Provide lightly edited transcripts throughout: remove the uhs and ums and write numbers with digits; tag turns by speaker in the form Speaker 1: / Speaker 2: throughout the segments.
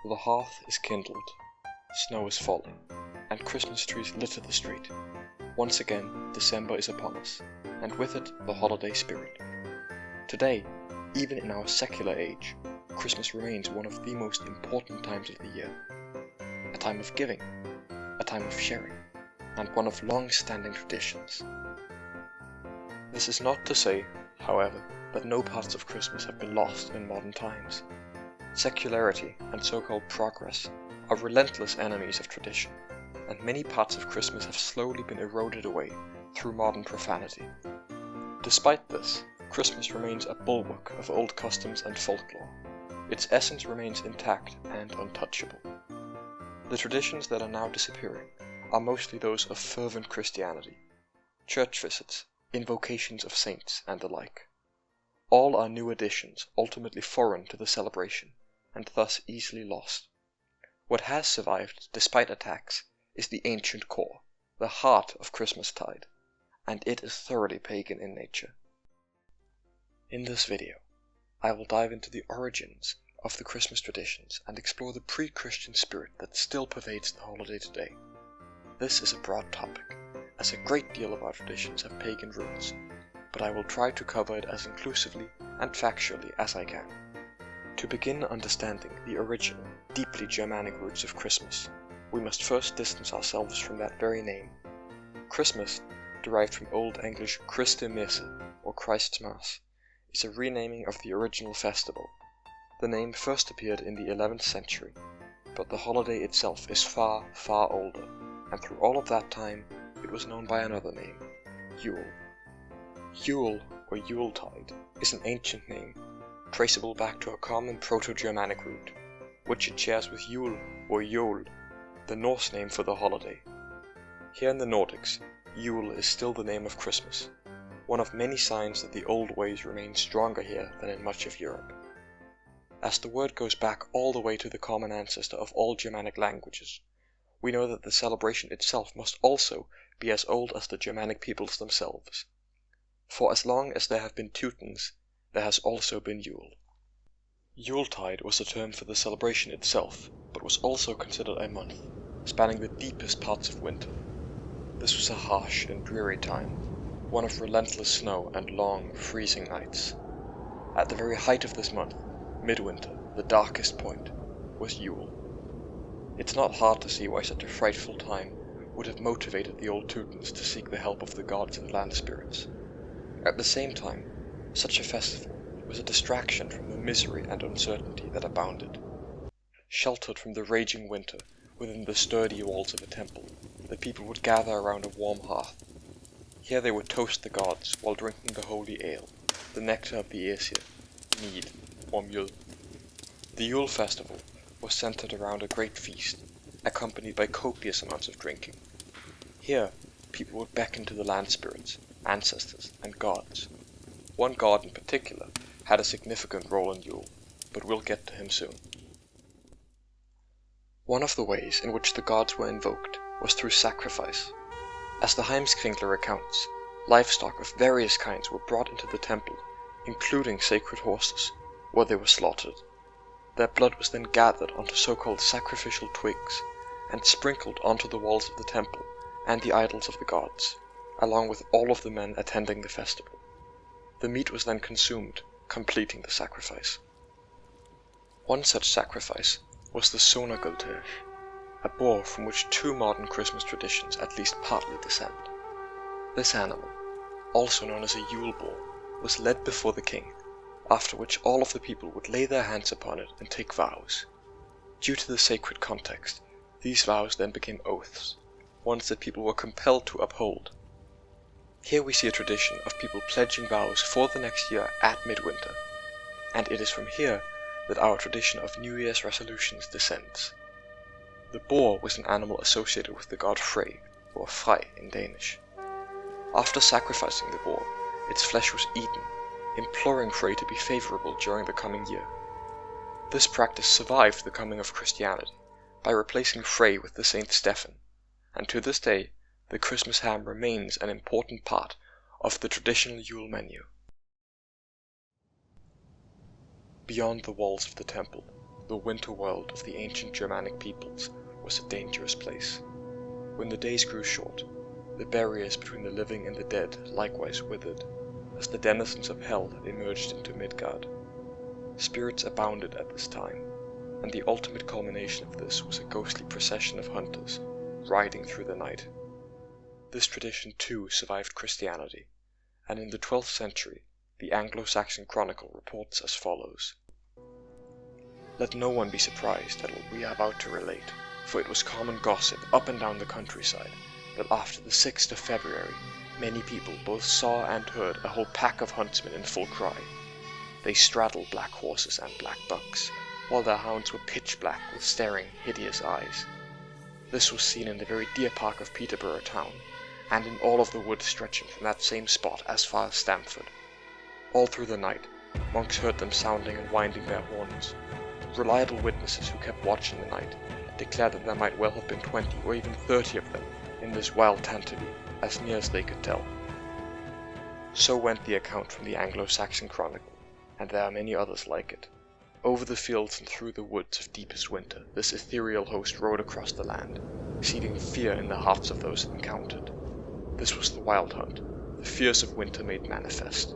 Speaker 1: The hearth is kindled, snow is falling, and Christmas trees litter the street. Once again, December is upon us, and with it the holiday spirit. Today, even in our secular age, Christmas remains one of the most important times of the year. A time of giving, a time of sharing, and one of long-standing traditions. This is not to say, however, that no parts of Christmas have been lost in modern times. Secularity and so-called progress are relentless enemies of tradition, and many parts of Christmas have slowly been eroded away through modern profanity. Despite this, Christmas remains a bulwark of old customs and folklore. Its essence remains intact and untouchable. The traditions that are now disappearing are mostly those of fervent Christianity, church visits, invocations of saints, and the like. All are new additions, ultimately foreign to the celebration, and thus easily lost. What has survived, despite attacks, is the ancient core, the heart of Christmastide, and it is thoroughly pagan in nature. In this video, I will dive into the origins of the Christmas traditions and explore the pre-Christian spirit that still pervades the holiday today. This is a broad topic, as a great deal of our traditions have pagan roots, but I will try to cover it as inclusively and factually as I can. To begin understanding the original, deeply Germanic roots of Christmas, we must first distance ourselves from that very name. Christmas, derived from Old English Christe Messe, or Christ's Mass, is a renaming of the original festival. The name first appeared in the 11th century, but the holiday itself is far, far older, and through all of that time it was known by another name, Yule. Yule, or Yuletide, is an ancient name, traceable back to a common Proto-Germanic root, which it shares with Yule, or Yule, the Norse name for the holiday. Here in the Nordics, Yule is still the name of Christmas, one of many signs that the old ways remain stronger here than in much of Europe. As the word goes back all the way to the common ancestor of all Germanic languages, we know that the celebration itself must also be as old as the Germanic peoples themselves. For as long as there have been Teutons, there has also been Yule. Yuletide was a term for the celebration itself, but was also considered a month, spanning the deepest parts of winter. This was a harsh and dreary time, one of relentless snow and long, freezing nights. At the very height of this month, midwinter, the darkest point, was Yule. It's not hard to see why such a frightful time would have motivated the old Teutons to seek the help of the gods and land spirits. At the same time, such a festival was a distraction from the misery and uncertainty that abounded. Sheltered from the raging winter within the sturdy walls of a temple, the people would gather around a warm hearth. Here they would toast the gods while drinking the holy ale, the nectar of the Aesir, mead, or mule. The Yule festival was centered around a great feast, accompanied by copious amounts of drinking. Here, people would beckon to the land spirits, ancestors, and gods. One god in particular had a significant role in Yule, but we'll get to him soon. One of the ways in which the gods were invoked was through sacrifice. As the Heimskringla recounts, livestock of various kinds were brought into the temple, including sacred horses, where they were slaughtered. Their blood was then gathered onto so-called sacrificial twigs, and sprinkled onto the walls of the temple and the idols of the gods, along with all of the men attending the festival. The meat was then consumed, completing the sacrifice. One such sacrifice was the Sonagulter, a boar from which two modern Christmas traditions at least partly descend. This animal, also known as a Yule boar, was led before the king, after which all of the people would lay their hands upon it and take vows. Due to the sacred context, these vows then became oaths, ones that people were compelled to uphold. Here we see a tradition of people pledging vows for the next year at midwinter, and it is from here that our tradition of New Year's resolutions descends. The boar was an animal associated with the god Frey, or Frey in Danish. After sacrificing the boar, its flesh was eaten, imploring Frey to be favorable during the coming year. This practice survived the coming of Christianity by replacing Frey with the Saint Stephen, and to this day the Christmas ham remains an important part of the traditional Yule menu. Beyond the walls of the temple, the winter world of the ancient Germanic peoples was a dangerous place. When the days grew short, the barriers between the living and the dead likewise withered, as the denizens of hell emerged into Midgard. Spirits abounded at this time, and the ultimate culmination of this was a ghostly procession of hunters, riding through the night. This tradition too survived Christianity, and in the 12th century the Anglo-Saxon Chronicle reports as follows. Let no one be surprised at what we are about to relate, for it was common gossip up and down the countryside that after the 6th of February many people both saw and heard a whole pack of huntsmen in full cry. They straddled black horses and black bucks, while their hounds were pitch black with staring, hideous eyes. This was seen in the very deer park of Peterborough town, and in all of the woods stretching from that same spot as far as Stamford. All through the night, monks heard them sounding and winding their horns. Reliable witnesses who kept watch in the night declared that there might well have been 20 or even 30 of them in this wild Tantivy, as near as they could tell. So went the account from the Anglo-Saxon Chronicle, and there are many others like it. Over the fields and through the woods of deepest winter, this ethereal host rode across the land, seeding fear in the hearts of those it encountered. This was the Wild Hunt, the fears of winter made manifest.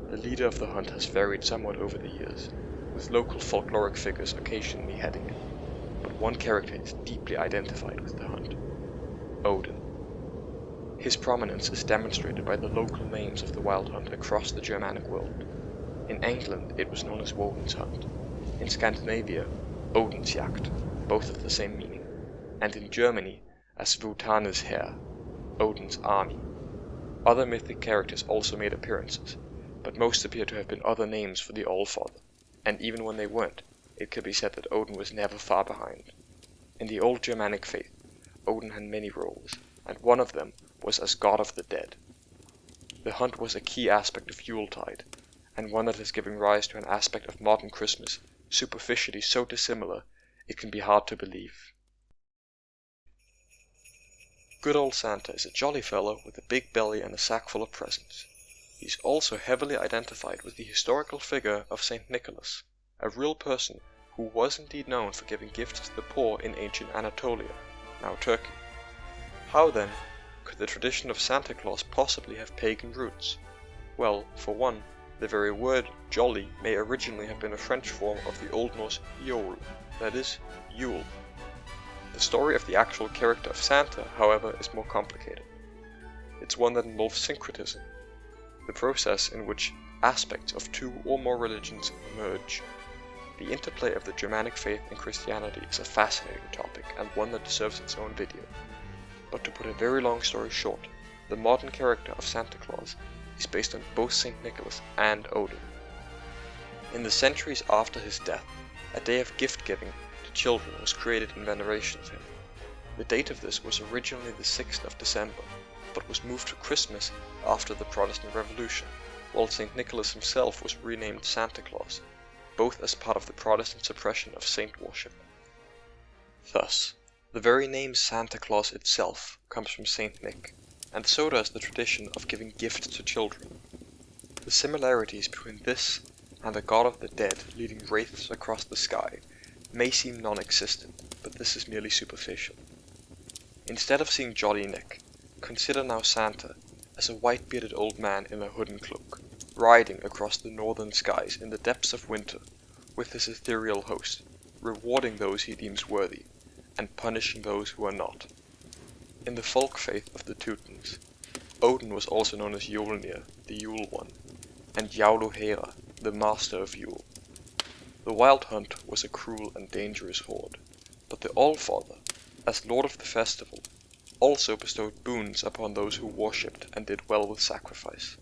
Speaker 1: The leader of the hunt has varied somewhat over the years, with local folkloric figures occasionally heading it, but one character is deeply identified with the hunt: Odin. His prominence is demonstrated by the local names of the Wild Hunt across the Germanic world. In England it was known as Woden's Hunt, in Scandinavia Odin's Jagd, both of the same meaning, and in Germany as Wotan's Heer, Odin's army. Other mythic characters also made appearances, but most appear to have been other names for the Allfather, and even when they weren't, it could be said that Odin was never far behind. In the old Germanic faith, Odin had many roles, and one of them was as god of the dead. The hunt was a key aspect of Yuletide, and one that has given rise to an aspect of modern Christmas superficially so dissimilar it can be hard to believe. Good old Santa is a jolly fellow with a big belly and a sack full of presents. He's also heavily identified with the historical figure of Saint Nicholas, a real person who was indeed known for giving gifts to the poor in ancient Anatolia, now Turkey. How then could the tradition of Santa Claus possibly have pagan roots? Well, for one, the very word jolly may originally have been a French form of the Old Norse Yule, that is, Yule. The story of the actual character of Santa, however, is more complicated. It's one that involves syncretism, the process in which aspects of two or more religions merge. The interplay of the Germanic faith and Christianity is a fascinating topic and one that deserves its own video. But to put a very long story short, the modern character of Santa Claus is based on both St. Nicholas and Odin. In the centuries after his death, a day of gift-giving to children was created in veneration of him. The date of this was originally the 6th of December, but was moved to Christmas after the Protestant Revolution, while St. Nicholas himself was renamed Santa Claus, both as part of the Protestant suppression of saint worship. Thus, the very name Santa Claus itself comes from Saint Nick, and so does the tradition of giving gifts to children. The similarities between this and the god of the dead leading wraiths across the sky may seem non-existent, but this is merely superficial. Instead of seeing Jolly Nick, consider now Santa as a white-bearded old man in a hood and cloak, riding across the northern skies in the depths of winter with his ethereal host, rewarding those he deems worthy, and punishing those who are not. In the folk faith of the Teutons, Odin was also known as Yolnir, the Yule One, and Yauluhera, the Master of Yule. The Wild Hunt was a cruel and dangerous horde, but the Allfather, as Lord of the festival, also bestowed boons upon those who worshipped and did well with sacrifice.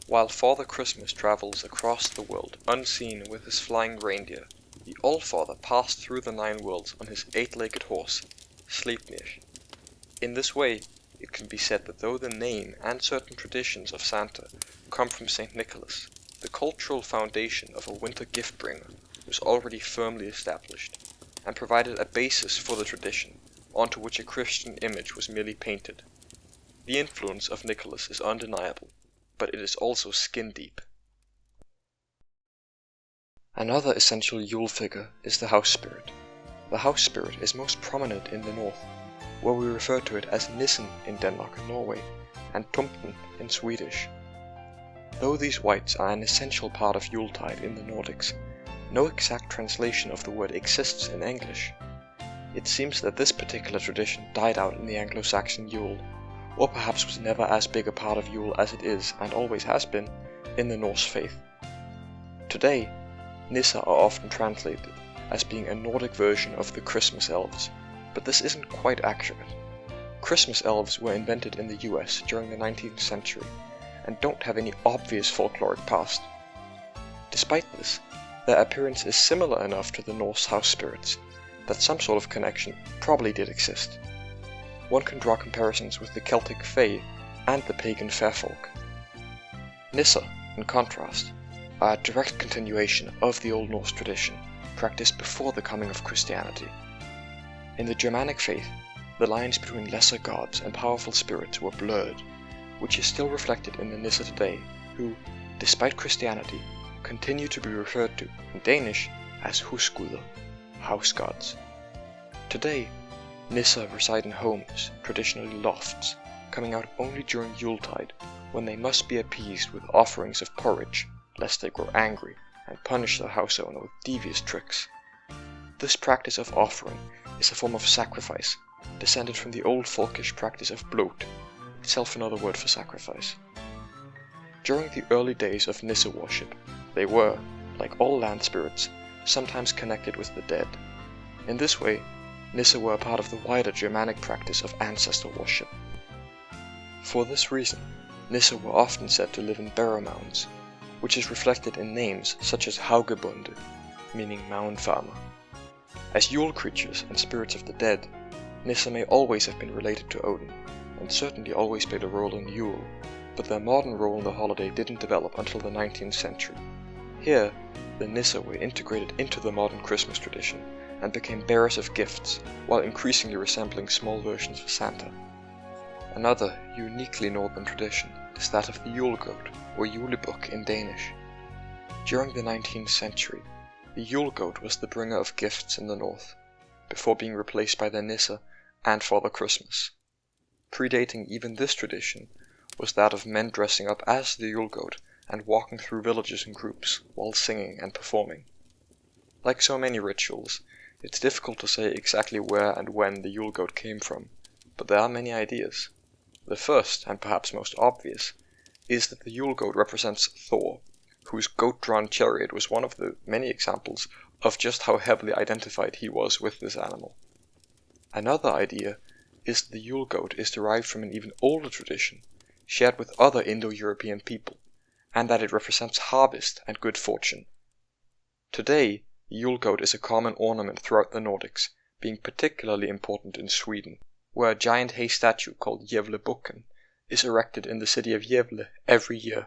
Speaker 1: While Father Christmas travels across the world unseen with his flying reindeer, the Allfather passed through the 9 worlds on his 8-legged horse, Sleipnir. In this way, it can be said that though the name and certain traditions of Santa come from St. Nicholas, the cultural foundation of a winter gift-bringer was already firmly established, and provided a basis for the tradition onto which a Christian image was merely painted. The influence of Nicholas is undeniable, but it is also skin-deep. Another essential Yule figure is the house spirit. The house spirit is most prominent in the north, where we refer to it as Nissen in Denmark and Norway, and Tomten in Swedish. Though these wights are an essential part of Yuletide in the Nordics, no exact translation of the word exists in English. It seems that this particular tradition died out in the Anglo-Saxon Yule, or perhaps was never as big a part of Yule as it is, and always has been, in the Norse faith. Today, Nisser are often translated as being a Nordic version of the Christmas elves, but this isn't quite accurate. Christmas elves were invented in the US during the 19th century, and don't have any obvious folkloric past. Despite this, their appearance is similar enough to the Norse house spirits that some sort of connection probably did exist. One can draw comparisons with the Celtic Fae and the pagan Fairfolk. Nisser, in contrast, are a direct continuation of the Old Norse tradition practiced before the coming of Christianity. In the Germanic faith, the lines between lesser gods and powerful spirits were blurred, which is still reflected in the Nisser today, who, despite Christianity, continue to be referred to in Danish as husguder, house gods. Today, Nisser reside in homes, traditionally lofts, coming out only during Yuletide, when they must be appeased with offerings of porridge, lest they grow angry and punish their house owner with devious tricks. This practice of offering is a form of sacrifice, descended from the old folkish practice of blot, itself another word for sacrifice. During the early days of Nisser worship, they were, like all land spirits, sometimes connected with the dead. In this way, Nisser were a part of the wider Germanic practice of ancestor worship. For this reason, Nisser were often said to live in barrow mounds, which is reflected in names such as Haugebonde, meaning mound farmer. As Yule creatures and spirits of the dead, Nisser may always have been related to Odin, and certainly always played a role in Yule, but their modern role in the holiday didn't develop until the 19th century. Here, the Nisser were integrated into the modern Christmas tradition and became bearers of gifts, while increasingly resembling small versions of Santa. Another uniquely northern tradition is that of the Yule Goat, or Julebuk in Danish. During the 19th century, the Yule Goat was the bringer of gifts in the north, before being replaced by the Nisser and Father Christmas. Predating even this tradition was that of men dressing up as the Yule Goat and walking through villages in groups while singing and performing. Like so many rituals, it's difficult to say exactly where and when the Yule Goat came from, but there are many ideas. The first, and perhaps most obvious, is that the Yule Goat represents Thor, whose goat-drawn chariot was one of the many examples of just how heavily identified he was with this animal. Another idea is that the Yule Goat is derived from an even older tradition, shared with other Indo-European people, and that it represents harvest and good fortune. Today, the Yule Goat is a common ornament throughout the Nordics, being particularly important in Sweden, where a giant hay statue called Gävlebucken is erected in the city of Gävle every year.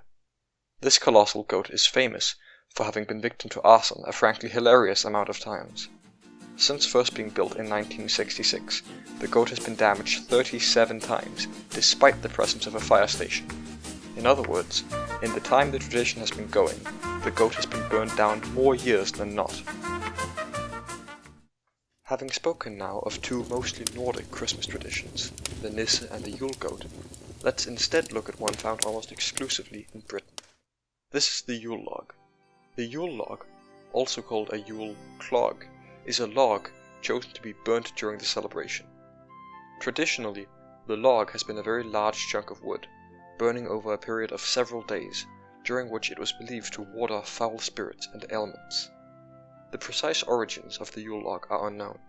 Speaker 1: This colossal goat is famous for having been victim to arson a frankly hilarious amount of times. Since first being built in 1966, the goat has been damaged 37 times, despite the presence of a fire station. In other words, in the time the tradition has been going, the goat has been burned down more years than not. Having spoken now of two mostly Nordic Christmas traditions, the Nisse and the Yule Goat, let's instead look at one found almost exclusively in Britain. This is the Yule Log. The Yule Log, also called a Yule Clog, is a log chosen to be burnt during the celebration. Traditionally, the log has been a very large chunk of wood, burning over a period of several days, during which it was believed to ward off foul spirits and ailments. The precise origins of the Yule Log are unknown,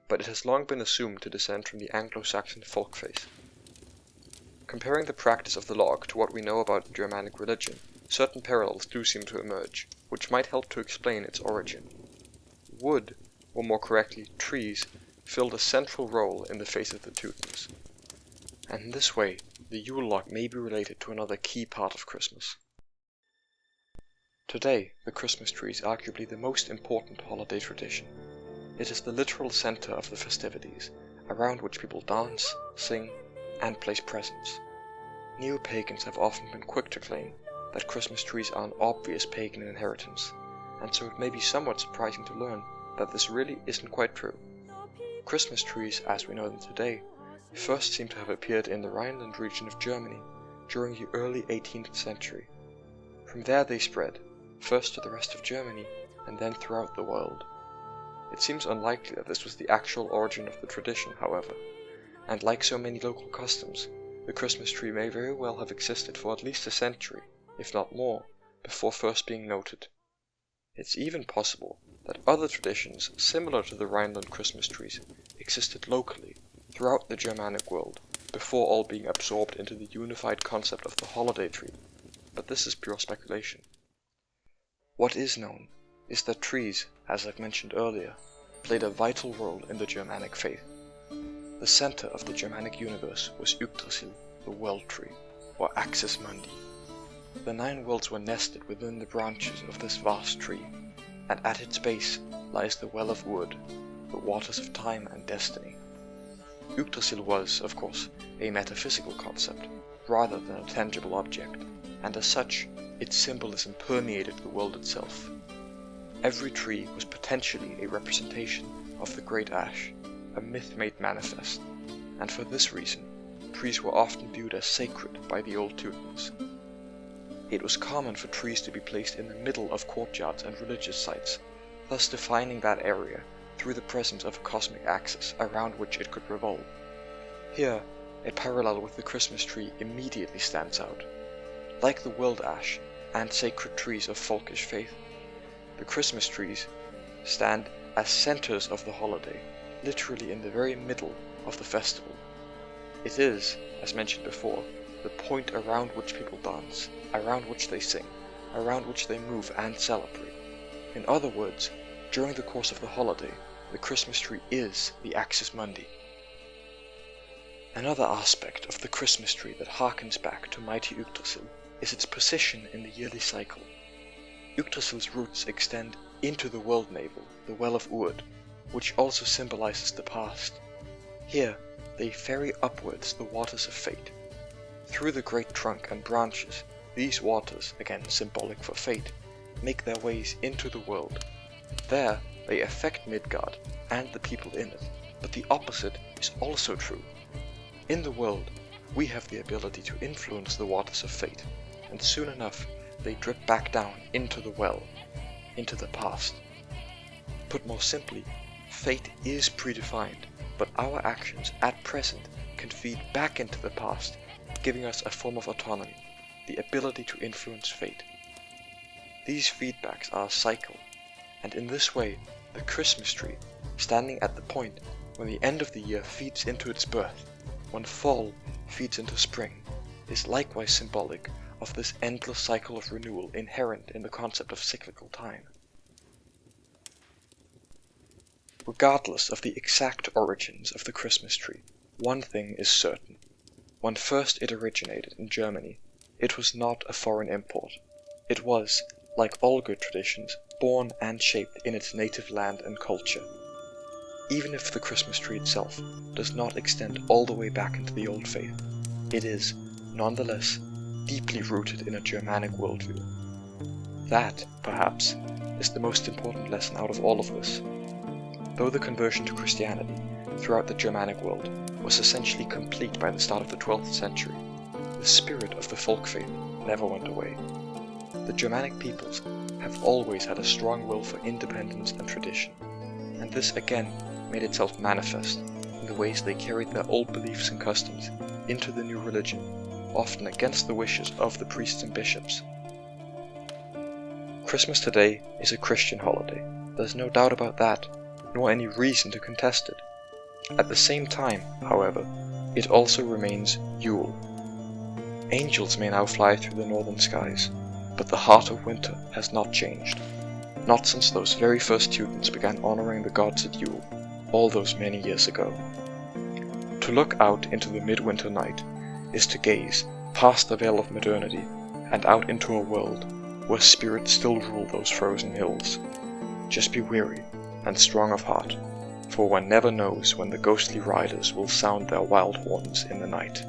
Speaker 1: but it has long been assumed to descend from the Anglo-Saxon folk faith. Comparing the practice of the log to what we know about Germanic religion, certain parallels do seem to emerge, which might help to explain its origin. Wood, or more correctly trees, filled a central role in the faith of the Teutons, and in this way the Yule Log may be related to another key part of Christmas. Today, the Christmas tree is arguably the most important holiday tradition. It is the literal center of the festivities, around which people dance, sing, and place presents. Neo-pagans have often been quick to claim that Christmas trees are an obvious pagan inheritance, and so it may be somewhat surprising to learn that this really isn't quite true. Christmas trees, as we know them today, first seem to have appeared in the Rhineland region of Germany during the early 18th century. From there they spread, first to the rest of Germany, and then throughout the world. It seems unlikely that this was the actual origin of the tradition, however, and like so many local customs, the Christmas tree may very well have existed for at least a century, if not more, before first being noted. It's even possible that other traditions similar to the Rhineland Christmas trees existed locally throughout the Germanic world before all being absorbed into the unified concept of the holiday tree, but this is pure speculation. What is known is that trees, as I've mentioned earlier, played a vital role in the Germanic faith. The center of the Germanic universe was Yggdrasil, the world tree, or Axis Mundi. The 9 worlds were nested within the branches of this vast tree, and at its base lies the Well of Wood, the waters of time and destiny. Yggdrasil was, of course, a metaphysical concept, rather than a tangible object, and as such, its symbolism permeated the world itself. Every tree was potentially a representation of the Great Ash, a myth made manifest, and for this reason, trees were often viewed as sacred by the old Teutons. It was common for trees to be placed in the middle of courtyards and religious sites, thus defining that area through the presence of a cosmic axis around which it could revolve. Here, a parallel with the Christmas tree immediately stands out. Like the world ash and sacred trees of folkish faith, the Christmas trees stand as centers of the holiday, literally in the very middle of the festival. It is, as mentioned before, the point around which people dance, around which they sing, around which they move and celebrate. In other words, during the course of the holiday, the Christmas tree is the Axis Mundi. Another aspect of the Christmas tree that harkens back to mighty Yggdrasil is its position in the yearly cycle. Yggdrasil's roots extend into the world navel, the Well of Wood, which also symbolizes the past. Here, they ferry upwards the waters of fate. Through the great trunk and branches, these waters, again symbolic for fate, make their ways into the world. There, they affect Midgard and the people in it, but the opposite is also true. In the world, we have the ability to influence the waters of fate, and soon enough, they drip back down into the well, into the past. Put more simply, fate is predefined, but our actions at present can feed back into the past, giving us a form of autonomy, the ability to influence fate. These feedbacks are a cycle, and in this way, the Christmas tree, standing at the point when the end of the year feeds into its birth, when fall feeds into spring, is likewise symbolic of this endless cycle of renewal inherent in the concept of cyclical time. Regardless of the exact origins of the Christmas tree, one thing is certain. When first it originated in Germany, it was not a foreign import. It was, like all good traditions, born and shaped in its native land and culture. Even if the Christmas tree itself does not extend all the way back into the old faith, it is, nonetheless, deeply rooted in a Germanic worldview. That, perhaps, is the most important lesson out of all of this. Though the conversion to Christianity throughout the Germanic world was essentially complete by the start of the 12th century, the spirit of the folk faith never went away. The Germanic peoples have always had a strong will for independence and tradition, and this again made itself manifest in the ways they carried their old beliefs and customs into the new religion, often against the wishes of the priests and bishops. Christmas today is a Christian holiday, there's no doubt about that, nor any reason to contest it. At the same time, however, it also remains Yule. Angels may now fly through the northern skies, but the heart of winter has not changed. Not since those very first Teutons began honoring the gods at Yule, all those many years ago. To look out into the midwinter night is to gaze past the veil of modernity and out into a world where spirits still rule those frozen hills. Just be weary and strong of heart, for one never knows when the ghostly riders will sound their wild horns in the night.